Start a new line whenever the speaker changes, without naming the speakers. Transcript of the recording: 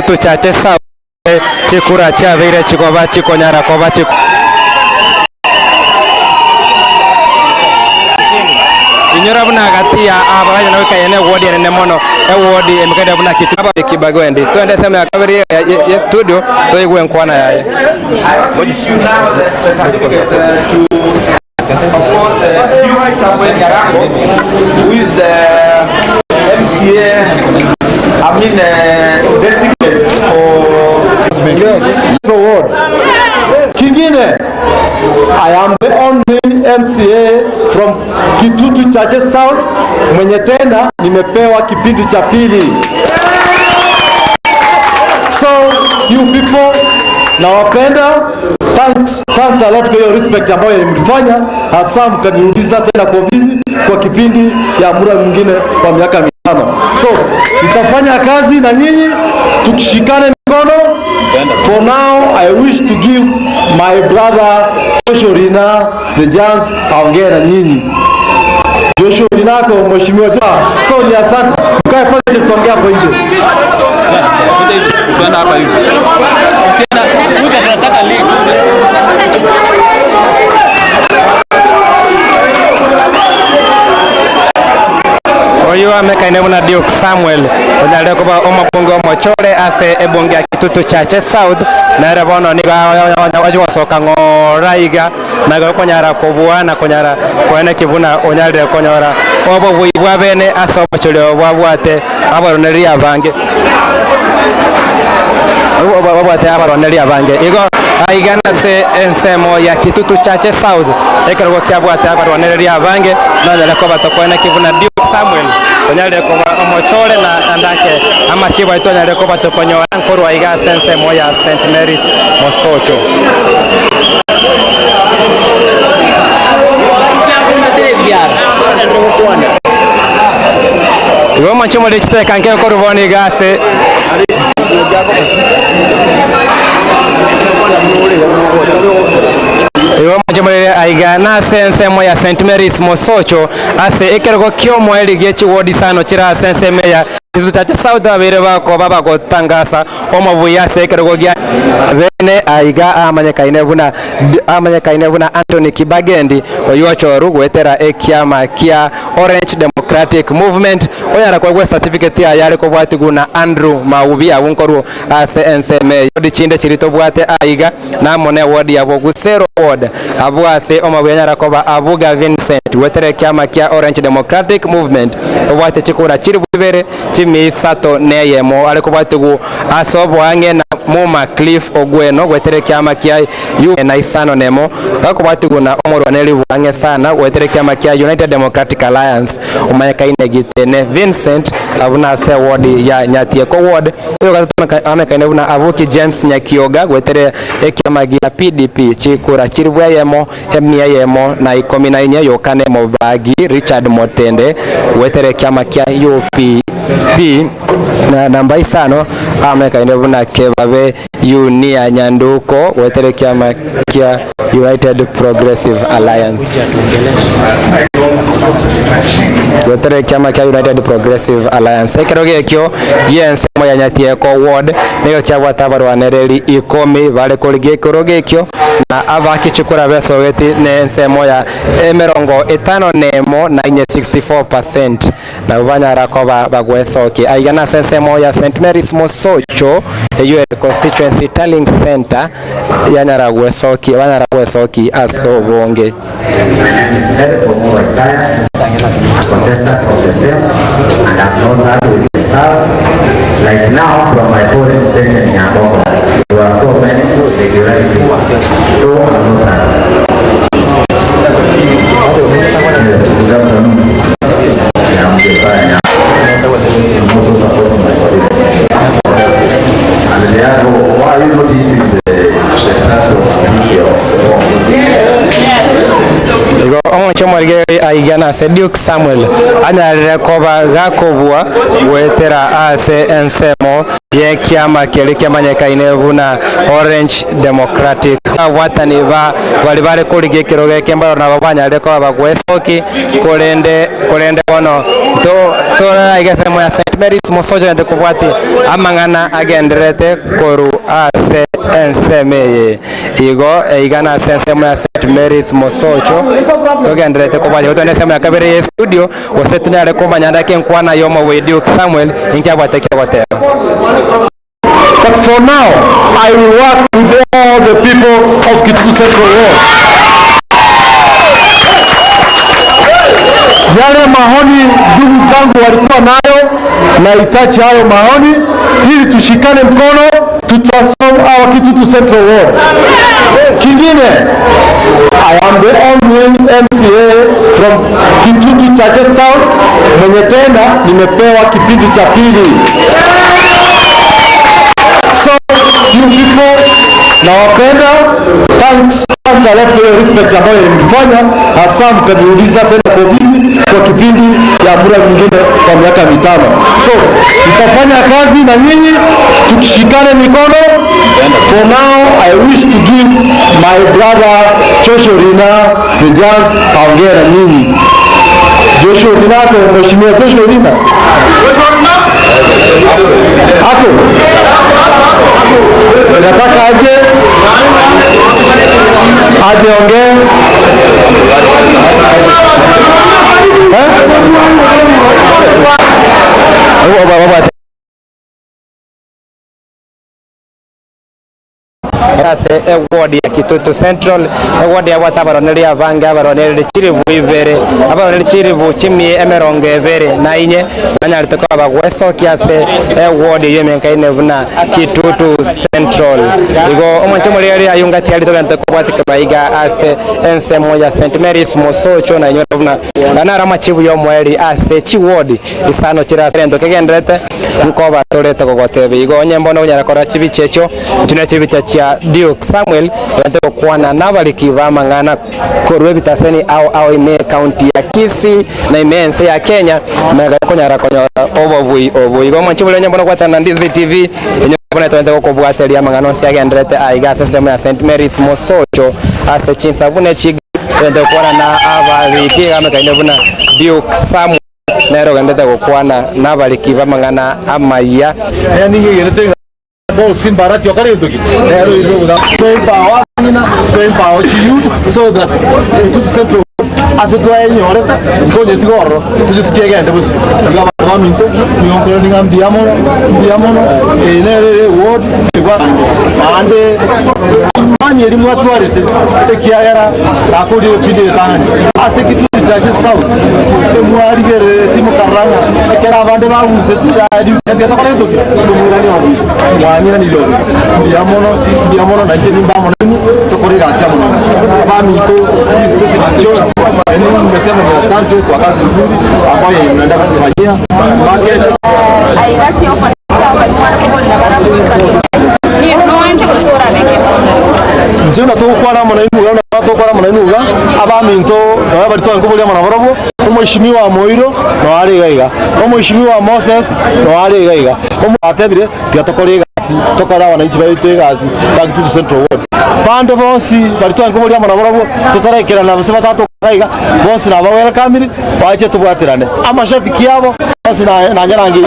Kitutu Chache South chikura chavire chikoba chikonyara koba chik Inyora buna gati ya abanya na kayene wodi ene mono wodi emkada buna kitu aba kibagwendi twende sema ya kabiri ya studio toigwe nkwana yaye
who is the MCA designate for ward. Kingine, I am the only MCA from Kitutu Chache South mwenye tena nimepewa kipindi cha pili. So you people nawapenda, thanks a lot kwa hiyo respect ambayo mlifanya, hasa mkanirudisha tena kwa ofisi kwa kipindi ya muda mwingine kwa miaka 5. So nitafanya kazi na nyinyi tukishikane mikono. For now, I wish to give my brother Joshua Rina the chance aongee na nyinyi. Joshua Rina kwa mheshimiwa. So ni asante. Mkae pale tuongea hapo nje. Kwenda hapa hivi. Nataka link. Oyo amekaine buna Duke Samuel onyale kuba omabongo mochore ase ebonge ya Kitutu Chache South na rebono ni wajwa soka ngoraiga na gokonyara kobua na konyara kwene kibuna onyale konyora obo buibwa bene ase obachole obwate abaroneri abange obwate abaroneri abange igo aigana se ensemo ya Kitutu Chache South ekero kyabwate abaroneri abange na nyale ko batokwana kibuna Duke Samuel onyale ko omochore na andake amachiba itonyale ko batokonyo ankoro aiga sense moya St Mary's Mosocho Iwo manchimo de chite kanke ko ruboni gase Iwo majumule aiga na sense moya St Mary's Mosocho ase ekergo kyomo elige chiwodi sano chira sense meya Kitutu Chache South abere bako baba ko tangasa omabuya ase ekergo gya bene aiga amanyekaine buna Anthony Kibagendi oyocho rugwetera ekyama kya Orange Democratic Movement oyara kwa certificate ya yale ko bwati guna Andrew Maubi abunkoru ase enseme yodi chinde chirito bwate aiga na mone wodi yabo Gusero ward abwase omabuya koba abuga Vincent wetere kyama kya Orange Democratic Movement obwate chikura chiri bubere chimi sato neyemo ale ko bwate gu asobo ange na Muma Cliff Ogweno wetere kyama kya na isano nemo ko bwate guna omorwaneli wange sana wetere kyama kya United Democratic Alliance umayeka inegitene Vincent abuna se ward ya Nyatieko ward yo gatatu amekaine buna avuki James Nyakioga wetere ekyama gya PDP chikura chiribwa yemo emia yemo na 14 yokane mobagi Richard Motende wetere kyama kya UPP na namba isano amekaine buna kebabe Unia Nyanduko wetere kyama kya United Progressive Alliance wetere kyama kya United Progressive Alliance ekeroge ekyo yense moya Nyatieko ward niyo kyabwa tabarwanereri 10 bale kolige koroge ekyo na abaki chukura besogeti nense moya emerongo 5 nemo na 64% na ubanyara ko bagwesoki aigana sense moya St Mary's Mosocho eyo constituency tallying center yanyara gwesoki banyara gwesoki asobonge
like now from my polling station in Yaboko, there are so many irregularities. So
chomorige aigana se Duke Samuel anyarire koba gakobua gwetera ase ensemo ye kiama kiri kiamanyekaine buna Orange Democratic watani bali bare kurige kiroge kemba na babanyarire ko bagwesoki kurende bono to aigasemo ya St Mary's Mosojo ende kubwati amangana agenderete koru ase ensemeye igo igana sensemo ya St Mary's Mosojo togenderete kubwati utone sema kabere ye studio wasetunyare kumanyanda kenkwana yomo we Duke Samuel inkyabwateke gotera.
But for now, I will work with all the people of Kitutu Central Ward. Yale mahoni ndugu zangu walikuwa nayo, na itachi hayo mahoni ili tushikane mkono to transform our Kitutu Central Ward. Kingine, I am the only MCA from Kitutu Chache South mwenye tena nimepewa kipindi cha pili. You people na wapenda, thanks a lot for your respect ambayo mlifanya, hasa mkaniuliza tena kwa kipindi ya muda mwingine kwa miaka 5. So nitafanya kazi na nyinyi tukishikane mikono. For now I wish to give my brother Joshua Rina the chance aongee na nyinyi. Joshua Rina, mheshimiwa Joshua Rina hapo nataka aje ongee.
Ase ward ya Kitutu Central ward ya watabaroneri abanga abaroneri chirivu ibere abaroneri chirivu chimie emerongo ebere na inye banyarite ko abagweso kiase ward yemenkaine buna Kitutu Central igo omonche muri ayunga tiali to bente ko batika baiga ase ensemo ya St Mary's Mosocho na inyo buna anara machivu yo mweri ase chi ward isano chira sendo kegendrete nkoba torete kogotebe igo nyembono nyakora chibichecho tuna chibicha Duke Samuel wanataka kuona nabaliki bamangana korwe bitaseni au ime county ya Kisii na imense ya Kenya na konyara obovui igo manchibule nyambona kwa Tandizi TV nyambona twende ko bwateli amangano si agendrete aiga sesemo ya St Mary's Mosocho ase chinsabune chig twende kuona na abaliki amakaine buna Duke Samuel nero gendete kuona nabaliki bamangana amaya
yani ngirete ball sin barati okare ndoki nero iroga to empower nina to empower youth so that Kitutu Central as it way yoreta konye tigoro tujisikie gende busi ngaba minto nyonkolo ninga ndiamono enere ward kwa ande mani eri mwatwarete ekiagera akodi pide tani ase Kitutu Chache South emwarigere timukaranga ekera abande babuse tu yadi ngeta kale ndoki tumurani office wanyira ni jori ndiamono na cheni mbamo nini tokorega asa mono abamito special nimesema ni asante kwa kazi nzuri ambayo mnaenda kufanyia market aigachi ofa sawa ni mwana kwa na barabara ni noanje kusora neke njena to kwa na mwana inuga na to kwa mwana inuga abaminto na bari to ngobolia mwana borobo umwishimiwa Moiro no ari gaiga umwishimiwa Moses no ari gaiga atebire byatokorega tokara wananchi baitega Kitutu Central Ward bande bosi bari to ngobolia mwana borobo tutarekera na base batatu gaiga bosi na bawe kamiri bache tubwatirane amashabiki yabo bosi na nyarangi